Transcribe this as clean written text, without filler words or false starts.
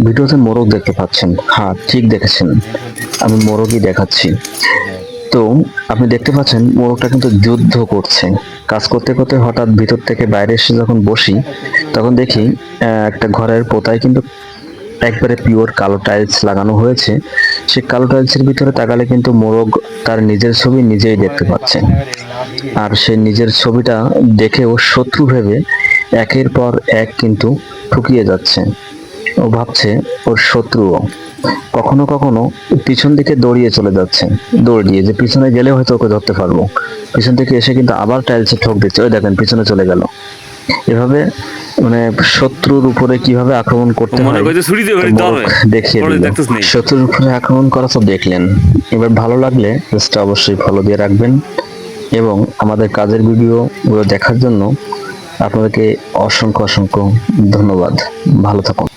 ভিডিওতে মোরগ দেখতে পাচ্ছেন, হ্যাঁ ঠিক দেখেছেন, আমি মোরগই দেখাচ্ছি। তো আপনি দেখতে পাচ্ছেন মোরগটা কিন্তু যুদ্ধ করছে। কাজ করতে করতে হঠাৎ ভিতর থেকে বাইরে এসে যখন বসি, তখন দেখি একটা ঘরের পোতায় কিন্তু একবারে পিওর কালো টাইলস লাগানো হয়েছে। সেই কালো টাইলসের ভিতরে তাকালে কিন্তু মোরগ তার নিজের ছবি নিজেই দেখতে পাচ্ছে। আর সে নিজের ছবিটা দেখে ও শত্রু ভেবে একের পর এক কিন্তু ঠুকিয়ে যাচ্ছে। ও ভাবছে ওর শত্রুও। কখনো কখনো পিছন দিকে দৌড়িয়ে চলে যাচ্ছে, দৌড় দিয়ে যে পিছনে গেলে হয়তো ওকে ধরতে পারবো। পিছন থেকে এসে কিন্তু আবার টাইলসে ঠোক দিচ্ছে, ওই দেখেন পিছনে চলে গেল। এভাবে মানে শত্রুর উপরে কিভাবে আক্রমণ করতে মনে হয় করছে ছুরি দিয়ে তো ঘড়ি মোরগ ধরবে দেখিয়ে পরে দিল। দেখতেছ নেই। শত্রুর উপরে আক্রমণ করা তো দেখলেন, এবার ভালো লাগলে পেজটা অবশ্যই ফলো দিয়ে রাখবেন এবং আমাদের কাজের ভিডিও গুলো দেখার জন্য আপনাদেরকে অসংখ্য অসংখ্য ধন্যবাদ। ভালো থাকুন।